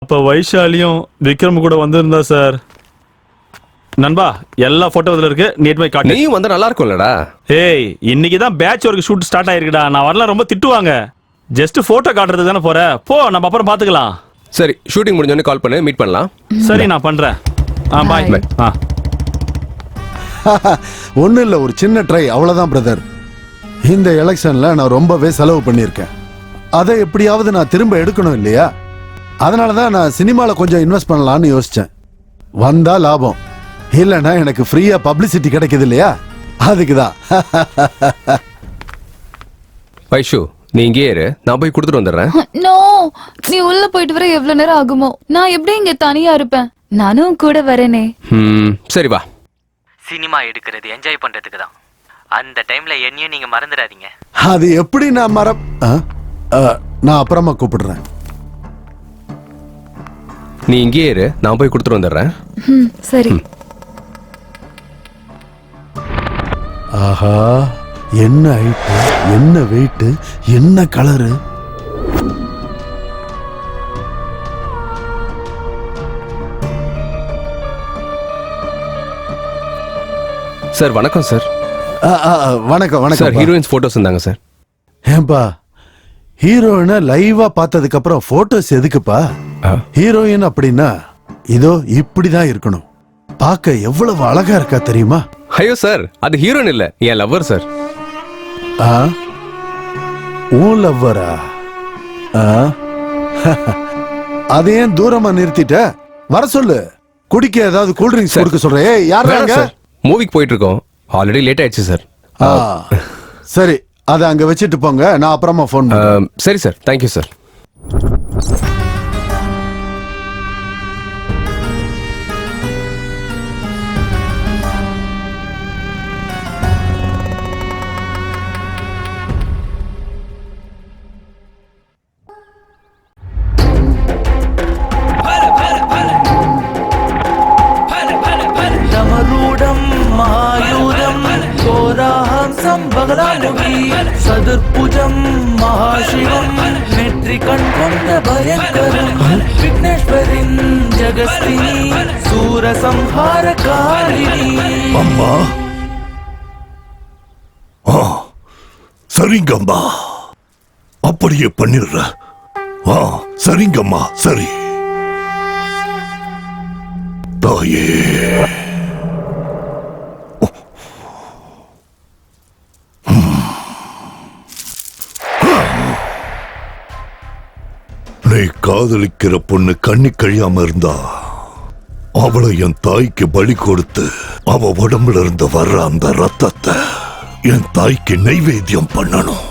அப்ப வைஷாலியும் விக்ரம் கூட வந்திருந்தா சார். நண்பா எல்லா போட்டோ இதுல இருக்கு, நீட் போய் காட்டு. நீ வந்தா நல்லா இருக்கும்லடா. ஏய் இன்னைக்கு தான் பேட்ச் ஒர்க் ஷூட் ஸ்டார்ட் ஆயிருக்குடா. நான் வரலாம் ரொம்ப திட்டுவாங்க. ஜஸ்ட் போட்டோ காட்டுறதுக்கு தானே போற. போ நம்ம அப்புறம் பாத்துக்கலாம். சரி ஷூட்டிங் முடிஞ்சோடனே கால் பண்ணு, மீட் பண்ணலாம். சரி நான் பண்றேன். பாய். ஒன்றும் இல்லை, ஒரு சின்ன ட்ரை அவ்வளோதான் பிரதர். இந்த எலெக்ஷனில் நான் ரொம்பவே செலவு பண்ணியிருக்கேன். அதை எப்படியாவது நான் திரும்ப எடுக்கணும் இல்லையா? அதனால தான் நான் சினிமாவில் கொஞ்சம் இன்வெஸ்ட் பண்ணலான்னு யோசித்தேன். வந்தா லாபம், இல்லைன்னா எனக்கு ஃப்ரீயாக பப்ளிசிட்டி கிடைக்குது இல்லையா? அதுக்கு தான். வைஷு நீ இங்கே இரு, நான் போய் கொடுத்துட்டு வந்துடுறேன். நோ, நீ உள்ள போயிட்டு வர எவ்வளவு நேரம் ஆகுமோ? நான் எப்படி இங்க தனியா இருப்பேன்? நானும் கூட வரேனே. சரி வா. சினிமா எடுக்கிறது என்ஜாய் பண்றதுக்கு தான். அந்த டைம்ல என்னையும் நீங்க மறந்துடாதீங்க. அது எப்படி நான் நான் அப்புறமா கூப்பிடுறேன். நீ இங்கே இரு, நான் போய் கொடுத்துட்டு வந்துடுறேன். சரி. ஆஹா, என்ன ஹைட்டு, என்ன வெயிட், என்ன கலரு. சார் வணக்கம் சார். வணக்கம் வணக்கம் சார். ஹீரோயின்ஸ் போட்டோஸ் இருந்தாங்க சார். ஏன்பா ஹீரோயினை லைவா பார்த்ததுக்கு அப்புறம் போட்டோஸ் எதுக்குப்பா? ஹீரோயின் அப்படின்னா இதோ இப்படிதான் இருக்கணும். பார்க்க எவ்வளவு அழகா இருக்கா தெரியுமா? ஐயோ சார், அது ஹீரோயின் இல்ல, என் லவ்வர் சார். உன் லவ்வரா? அதை ஏன் தூரமா நிறுத்திட்ட? வர சொல்லு, குடிக்க ஏதாவது கூல்ட்ரிங்க்ஸ் கொடுக்க சொல்றேன். யாராங்க? மூவிக்கு போயிட்டு இருக்கோம், ஆல்ரெடி லேட் ஆயிடுச்சு சார். சரி, அதை அங்க வச்சுட்டு போங்க, நான் அப்புறமா போன். சரி சார், தேங்க்யூ சார். சதுர்புஜம் மகாசிவம் நெற்றிகண் கொண்ட பயங்கரம் விக்னேஸ்வரின் ஜகஸ்தினி சூரசம்ஹாரகாரிணி. அம்மா, சரிங்கம்மா, அப்படியே பண்ணிடுற. சரிங்கம்மா, சரி தாயே. நீ காதலிக்கிற பொண்ணு கண்ணி கழியாம இருந்தா அவளை என் தாய்க்கு பலி கொடுத்து அவ உடம்புல இருந்து வர்ற அந்த ரத்தத்தை என் தாய்க்கு நைவேத்தியம் பண்ணணும்.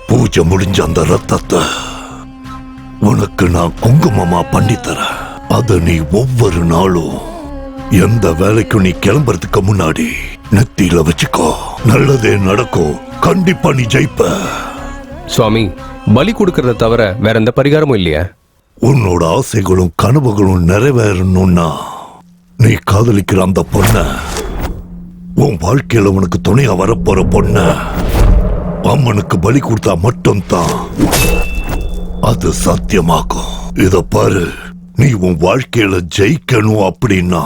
பூஜை முடிஞ்ச அந்த ரத்தத்தை உனக்கு நான் குங்குமமா பண்ணித்தரேன். அத நீ ஒவ்வொரு நாளும் எந்த வேலைக்கும் நீ கிளம்புறதுக்கு முன்னாடி நெத்தியில வச்சுக்கோ. நல்லதே நடக்கும், கண்டிப்பா நீ ஜெயிப்ப. சுவாமி, பலி கொடுக்கறத தவிர வேற எந்த பரிகாரமும் இல்லையா? உன்னோட ஆசைகளும் கனவுகளும் நிறைவேறணும்னா நீ காதலிக்கிற அந்த பொண்ண, உன் வாழ்க்கையில உனக்கு துணையா வரப்போற பொண்ண அம்மனுக்கு பலி கொடுத்தா மட்டும்தான் அது சாத்தியமாகும். இத பாரு, நீ உன் வாழ்க்கையில ஜெயிக்கணும் அப்படின்னா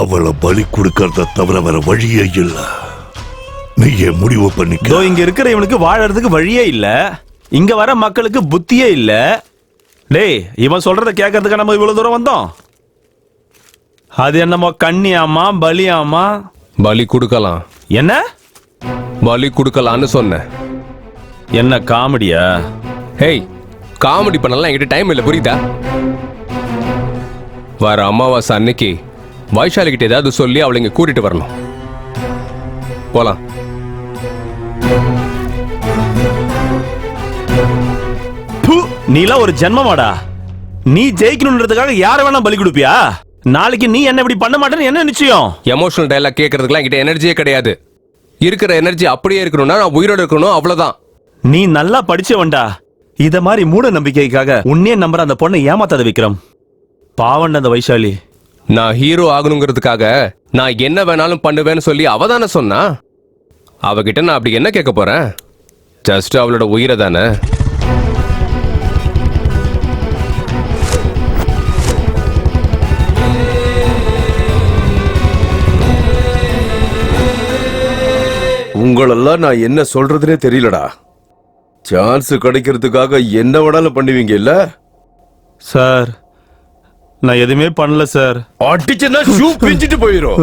அவளை பலி கொடுக்கறத தவிர வேற வழியே இல்ல. நீயே முடிவு பண்ணிக்க. இங்க இருக்கிற இவனுக்கு வாழறதுக்கு வழியே இல்ல, இங்க வர மக்களுக்கு புத்தியே இல்ல. டேய், இவன் சொல்றத கேட்கறதுக்கு நம்ம இவ்வளவு தூரம் வந்தோம். அது என்னமோ கன்னியாமா பலியாமா? பலி கொடுக்கலாம். என்ன பலி கொடுக்கலான்னு சொன்ன? என்ன காமெடியா? ஹேய், காமெடி பண்ணலாம் என்கிட்ட டைம் இல்லை, புரியுதா? வர அமாவாசை அன்னைக்கு வைஷாலி கிட்ட ஏதாவது சொல்லி அவளை இங்க கூட்டிட்டு வரணும். போலாம். நீலாம் ஒரு ஜென்மமாடா. நீ ஜெயிக்கணும்ன்றதுக்காக யார வேணா பலி கொடுப்பியா? நாளைக்கு நீ என்ன இப்படி பண்ண மாட்டேன்னு என்ன நிச்சயம்? எமோஷனல் டயலாக் கேட்கறதுக்குலாம் என்கிட்ட எனர்ஜியே கிடையாது. இருக்கிற எனர்ஜி அப்படியே இருக்கணும்னா நான் உயிரோட இருக்கணும், அவ்வளவுதான். நீ நல்லா படிச்சவன்டா. இத மாதிரி மூட நம்பிக்கைக்காக உன்னே நம்புற அந்த பொண்ணை ஏமாத்தாத விக்ரம். பாவண்ட அந்த வைஷாலி. நான் ஹீரோ ஆகணுங்கிறதுக்காக நான் என்ன வேணாலும் பண்ணுவேன்னு சொல்லி அவதானே சொன்னா. அவகிட்ட நான் அப்படி என்ன கேட்க போறேன்? ஜஸ்ட் அவளோட உயிரை தானே. உங்களெல்லாம் நான் என்ன சொல்றதுனே தெரியலடா. சான்ஸ் கிடைக்கிறதுக்காக என்ன வேணாலும் பண்ணுவீங்க இல்ல? சார் நான் எதுவுமே பண்ணல சார். அடிச்சுன்னா ஷூ பிஞ்சிட்டு போயிரும்.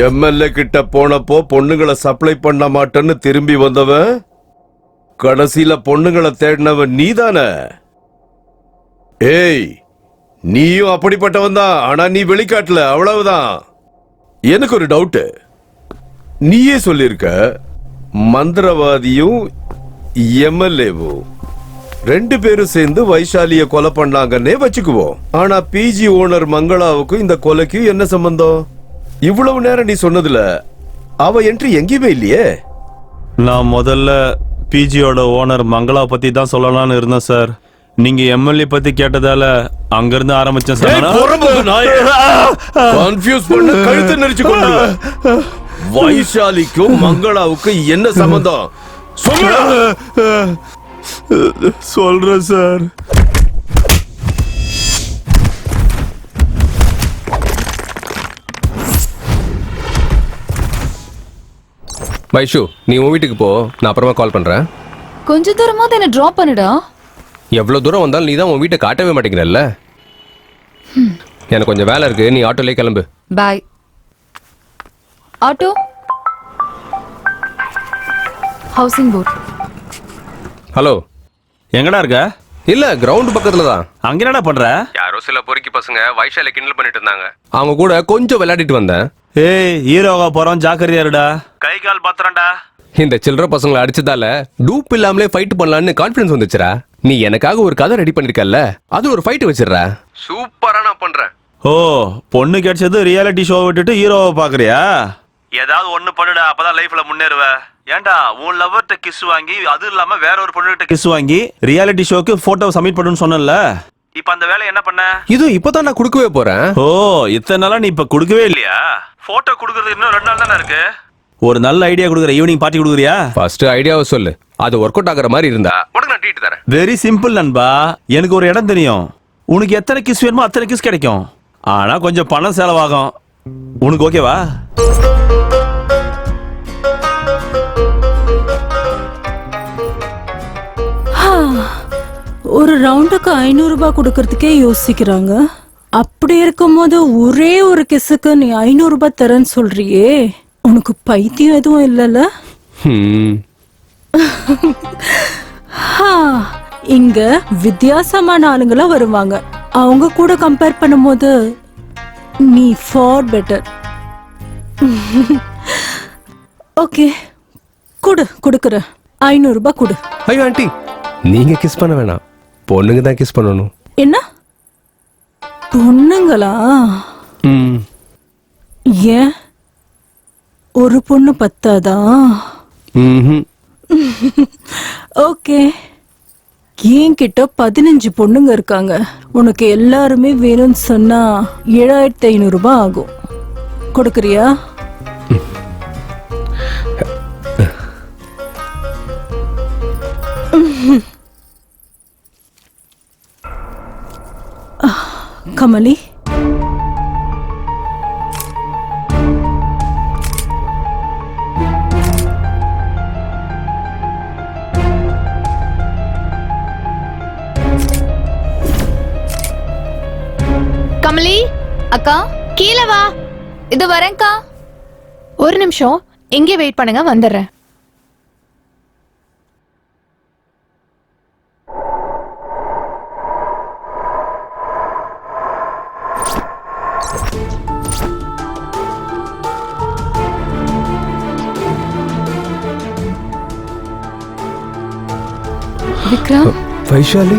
எம்எல்ஏ கிட்ட போனப்போ பொண்ணுங்களை சப்ளை பண்ண மாட்டேன்னு திரும்பி வந்தவன் கடைசியில பொண்ணுங்களை தேடினவன் நீதானே? ஏய், நீயும் அப்படிப்பட்டவன் தான். ஆனா நீ வெளிக்காட்டல, அவ்வளவுதான். எனக்கு ஒரு டவுட். நீயே சொல்லிருக்க மந்திரவாதியும் எம்எல்ஏவும் 2 பேரும் சேர்ந்து வைஷாலிய கொலை பண்ணாங்கன்னே வச்சுக்குவோம். ஆனா பிஜி ஓனர் மங்களாவுக்கும் இந்த கொலைக்கும் என்ன சம்பந்தம்? இவ்வளவு நேரம் நீ சொன்னதுல அவ என்ட்ரி எங்கேயுமே இல்லையே. நான் முதல்ல பிஜியோட ஓனர் மங்களா பத்தி தான் சொல்லலாம்னு இருந்தேன் சார். நீங்க எம்எல்ஏ பத்தி கேட்டதால அங்கிருந்து ஆரம்பிச்சேன் சார். கன்ஃபியூஸ் பண்ண கழுத்து நெரிச்சு கொண்டு. வைஷாலிக்கும் மங்களாவுக்கும் என்ன சம்பந்தம்? சொல்றேன் சார். வைஷு, நீ உன் வீட்டுக்கு போ, நான் அப்புறமா கால் பண்றேன். கொஞ்ச தூரமாவது என்ன டிராப் பண்ணுடா. எவ்வளவு தூரம் வந்தாலும் நீ தான் உன் வீட்டை காட்டவே மாட்டேங்கிறல்ல. எனக்கு கொஞ்சம் வேலை இருக்கு, நீ ஆட்டோலயே கிளம்பு. Bye. Auto housing board. Hello, எங்கடா இருக்க? இல்ல கிரவுண்ட் பக்கத்துல தான். அங்க என்னடா பண்ற? யாரோ சில பொறுக்கி பசங்க வைஷாலை கிண்டல் பண்ணிட்டு இருந்தாங்க. அவங்க கூட கொஞ்சம் விளையாடிட்டு வந்தேன். ஏய், ஹீரோவா போறோம், ஜாக்கிரதையா இருடா. கை கால் பாத்துறேன்டா. இந்த சில்லற பசங்களை அடிச்சதால டூப் இல்லாமலே ஃபைட் பண்ணலாம்னு கான்ஃபிடன்ஸ் வந்துச்சுடா. நீ எனக்காக ஒரு கதை ரெடி பண்ணிருக்கல்ல, அது ஒரு ஃபைட் வச்சிடுறா. சூப்பரா நான் பண்றேன். ஓ, பொண்ணு கிடைச்சது ரியாலிட்டி ஷோ விட்டுட்டு ஹீரோவை பாக்குறியா? ஏதாவது ஒண்ணு பண்ணுடா, அப்பதான் லைஃப்ல முன்னேறுவ. ஏன்டா உன் லவ்வர்ட்ட கிஸ் வாங்கி, அது இல்லாம வேற ஒரு பொண்ணுகிட்ட கிஸ் வாங்கி ரியாலிட்டி ஷோக்கு போட்டோ சப்மிட் பண்ணுன்னு சொன்னல. இப்ப அந்த வேலை என்ன பண்ண? இது இப்பதான் நான் கொடுக்கவே போறேன். ஓ, இத்தனை நாளா நீ இப்ப கொடுக்கவே இல்லையா? போட்டோ கொடுக்கறது இன்னும் 2 நாள் தானே இருக்கு. ஒரு நல்ல ஐடியா கொடுக்குற, ஈவினிங் பார்ட்டி கொடுக்குறியா? ஃபர்ஸ்ட் ஐடியாவை சொல்லு, அது ஒர்க் அவுட் ஆகுற மாதிரி இருந்தா உனக்கு நான் ட்ரீட் தரேன். வெரி சிம்பிள் நண்பா. எனக்கு ஒரு இடம் தெரியும். உனக்கு எத்தனை கிஸ் வேணுமோ அத்தனை கிஸ் கிடைக்கும். ஆனா கொஞ்சம் பணம் செலவாகும். உனக்கு ஓகேவா? ஒரு ரவுண்டுக்கு 500 ரூபாய் கொடுக்கறதுக்கே யோசிக்கிறாங்க. அப்படி இருக்கும்போது ஒரே ஒரு கிஸ்ஸுக்கு நீ 500 ரூபாய் தரேன்னு சொல்றியே, உனக்கு பைத்தியம் எதுவும் இல்லைல்ல? இங்க வித்தியாசமான ஆளுங்களா வருவாங்க. அவங்க கூட கம்பேர் பண்ணும்போது நீ ஃபார் பெட்டர். ஓகே, கொடுக்குற 500 ரூபாய் கொடு. ஐயோ ஆண்டி, நீங்க கிஸ் பண்ண வேணாம், பொண்ணுங்க தான் கிஸ் பண்ணணும். என்ன பொண்ணுங்களா? ஏன் ஒரு பொண்ணு பத்தாதா? ஓகே, என்கிட்ட 15 பொண்ணுங்க இருக்காங்க. உனக்கு எல்லாருமே வேணும்னு சொன்னா 7500 ரூபாய் ஆகும். கொடுக்கறியா? கமலி, கமலி அக்கா, கீழே வா. இது வரேன்க்கா. ஒரு நிமிஷம் எங்கே வெயிட் பண்ணுங்க, வந்துடுறேன். விக்ரம், வைஷாலி,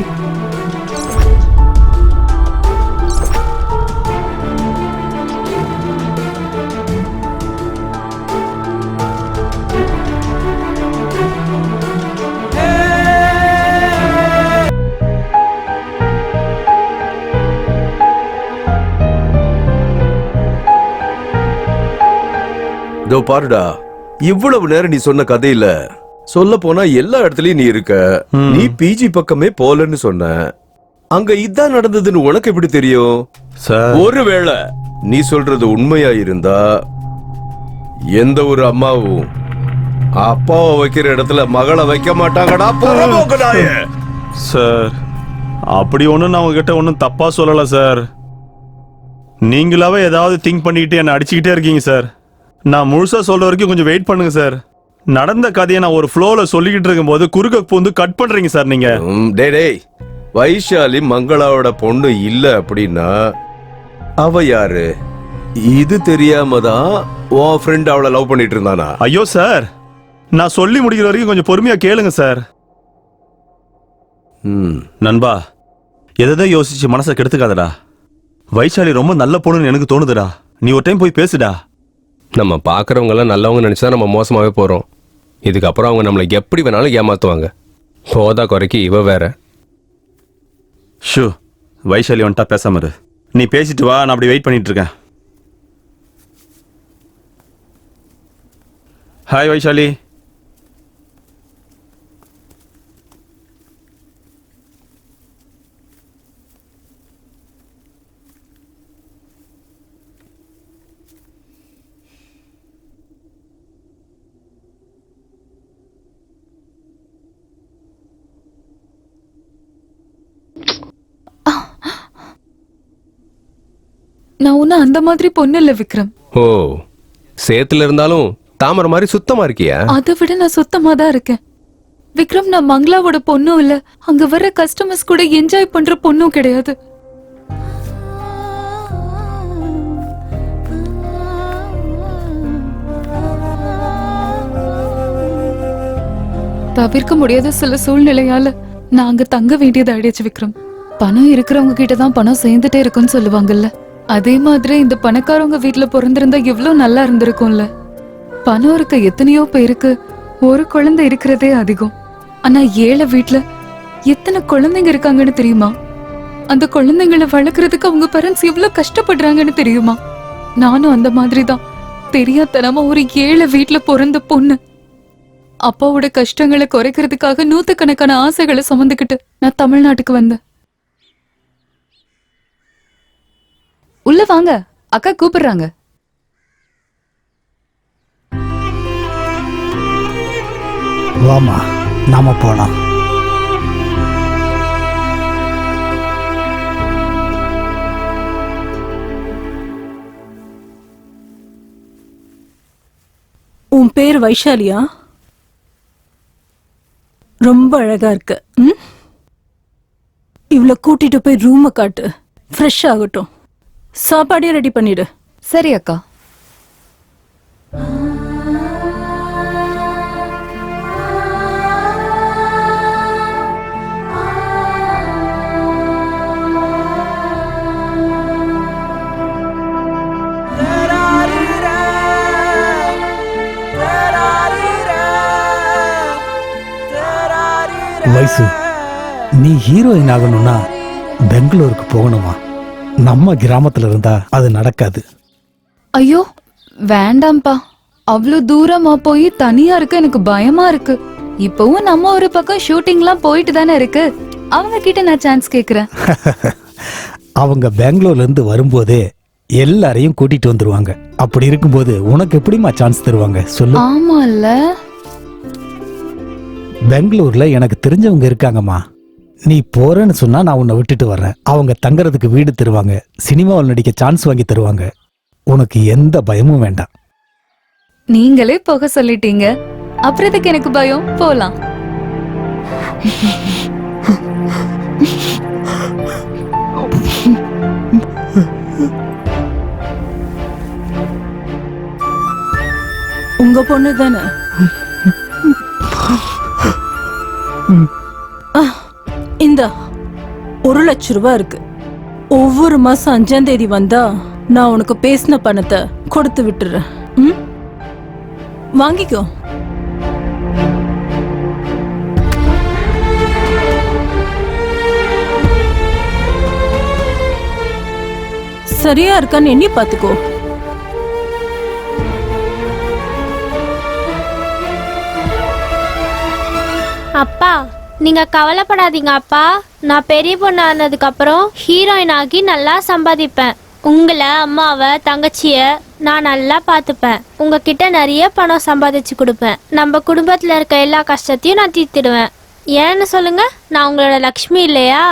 இதோ பாருடா, இவ்வளவு நேரம் நீ சொன்ன கதையில சொல்ல போனா எல்லா இடத்துலயும் நீ இருக்க. நீ பிஜி பக்கமே போலன்னு சொன்ன. அங்க இதான் நடந்ததுன்னு உனக்கு எப்படி தெரியும்? ஒருவேளை நீ சொல்றது உண்மையா இருந்தா எந்த ஒரு அம்மாவும் அப்பாவை வைக்கிற இடத்துல மகளை வைக்க மாட்டாங்கடா புறம்போக்கு நாயே. சார் அப்படி ஒன்றும் நான் உங்ககிட்ட ஒன்றும் தப்பா சொல்லலை சார். நீங்களாவே ஏதாவது திங்க் பண்ணிக்கிட்டு என்னை அடிச்சுக்கிட்டே இருக்கீங்க சார். நான் முழுசா சொல்ற வரைக்கும் கொஞ்சம் வெயிட் பண்ணுங்க சார். நடந்த கதையை நான் ஒரு ஃப்ளோல சொல்லிக்கிட்டு இருக்கும்போது குறுக்க பூந்து கட் பண்றீங்க சார் நீங்க. டேய் வைஷாலி மங்களாவோட பொண்ணு இல்ல அப்படின்னா அவ யாரு? இது தெரியாம தான் உன் ஃப்ரெண்ட் அவளை லவ் பண்ணிட்டு இருந்தானா? ஐயோ சார், நான் சொல்லி முடிக்கிற வரைக்கும் கொஞ்சம் பொறுமையா கேளுங்க சார். நண்பா, எதை யோசிச்சு மனசை கெடுத்துக்காதடா. வைஷாலி ரொம்ப நல்ல பொண்ணுன்னு எனக்கு தோணுதுடா. நீ ஒரு டைம் போய் பேசுடா. நம்ம பார்க்குறவங்க எல்லாம் நல்லவங்க நினைச்சா நம்ம மோசமாவே போறோம். இதுக்கப்புறம் அவங்க நம்மளை எப்படி வேணாலும் ஏமாத்துவாங்க. போதா குறைக்கு இவ வேற. ஷூ, வைஷாலி வந்துட்டா பேசாம இரு. நீ பேசிட்டு வா, நான் அப்படி வெயிட் பண்ணிட்டு இருக்கேன். ஹாய் வைஷாலி. நான் ஒன்னும் அந்த மாதிரி பொண்ணு இல்ல விக்ரம். ஓ, சேத்துல இருந்தாலும் தாமரை மாதிரி சுத்தமா இருக்கியா? அதை விட நான் சுத்தமா தான் இருக்கேன் விக்ரம். நான் மங்களாவோட பொண்ணும் இல்ல, அங்க வர்ற கஸ்டமர்ஸ் கூட என்ஜாய் பண்ற பொண்ணும் கிடையாது. தவிர்க்க முடியாத சில சூழ்நிலையால நான் அங்க தங்க வேண்டியது ஆயிடுச்சு விக்ரம். பணம் இருக்கிறவங்க கிட்ட தான் பணம் சேர்ந்துட்டே இருக்குன்னு சொல்லுவாங்கல்ல, அதே மாதிரி இந்த பணக்காரவங்க வீட்டுல பிறந்திருந்தா எவ்வளவு நல்லா இருந்திருக்கும்ல. பணம் இருக்க எத்தனையோ பேருக்கு ஒரு குழந்தை இருக்கிறதே அதிகம். ஆனா ஏழை வீட்டுல எத்தனை குழந்தைங்க இருக்காங்கன்னு தெரியுமா? அந்த குழந்தைங்களை வளர்க்கறதுக்கு அவங்க பேரண்ட்ஸ் எவ்வளவு கஷ்டப்படுறாங்கன்னு தெரியுமா? நானும் அந்த மாதிரி தான் தெரியாதனமா ஒரு ஏழை வீட்டுல பிறந்த பொண்ணு. அப்பாவோட கஷ்டங்களை குறைக்கிறதுக்காக நூத்துக்கணக்கான ஆசைகளை சுமந்துக்கிட்டு நான் தமிழ்நாட்டுக்கு வந்தேன். உள்ள வாங்க, அக்கா கூப்பிடுறாங்க. வாமா, நாம போலாம். உன் பேர் வைஷாலியா? ரொம்ப அழகா இருக்கு. இவ்வளவு கூட்டிட்டு போய் ரூமை காட்டு, ஃப்ரெஷ் ஆகட்டும். சாப்பாடே ரெடி பண்ணிடு. சரி அக்கா. வைசு, நீ ஹீரோயின் ஆகணும்னா பெங்களூருக்கு போகணுமா? நம்ம கிராமத்துல இருந்தா அது நடக்காது. ஐயோ வேண்டாம்ப்பா, அவ்வளவு தூரமா போய் தனியா இருக்க எனக்கு பயமா இருக்கு. இப்பவும் நம்ம ஒரு பக்கம் ஷூட்டிங்லாம் போயிட்டு தானே இருக்கு, அவங்க கிட்ட நான் சான்ஸ் கேக்குறேன். அவங்க பெங்களூர்ல இருந்து வரும்போதே எல்லாரையும் கூட்டிட்டு வந்துருவாங்க. அப்படி இருக்கும்போது உனக்கு எப்படிமா சான்ஸ் தருவாங்க சொல்லு? ஆமா இல்ல, பெங்களூர்ல எனக்கு தெரிஞ்சவங்க இருக்காங்கம்மா. நீ போறேன்னு சொன்னா நான் உன்னை விட்டுட்டு வர்றேன். அவங்க தங்கறதுக்கு வீடு தருவாங்க, சினிமாவில் நடிக்க சான்ஸ் வாங்கி தருவாங்க. உனக்கு எந்த பயமும் வேண்டாம். நீங்களே போக சொல்லிட்டீங்க, அப்புறம் எதுக்கு எனக்கு பயம்? போலாம். உங்க பொண்ணு தானே? இந்த 1 லட்சம் ரூபாய் இருக்கு. ஒவ்வொரு மாசம் 5ஆம் தேதி வந்தா நான் உனக்கு பேசின பணத்தை கொடுத்து விட்டுறேன். வாங்கிக்கோ. சரியா இருக்கான்னு எண்ணி பாத்துக்கோ. அப்பா, நீங்க கவலைப்படாதீங்க அப்பா. நான் பெரிய பொண்ணு ஆனதுக்கு அப்புறம் ஹீரோயின் ஆகி நல்லா சம்பாதிப்பேன். உங்களை அம்மாவை தங்கச்சிய நான் நல்லா பார்த்துப்பேன். உங்ககிட்ட நிறைய பணம் சம்பாதிச்சு கொடுப்பேன். நம்ம குடும்பத்துல இருக்க எல்லா கஷ்டத்தையும் நான் தீர்த்திடுவேன். ஏன்னு சொல்லுங்க, நான் உங்களோட லக்ஷ்மி இல்லையா?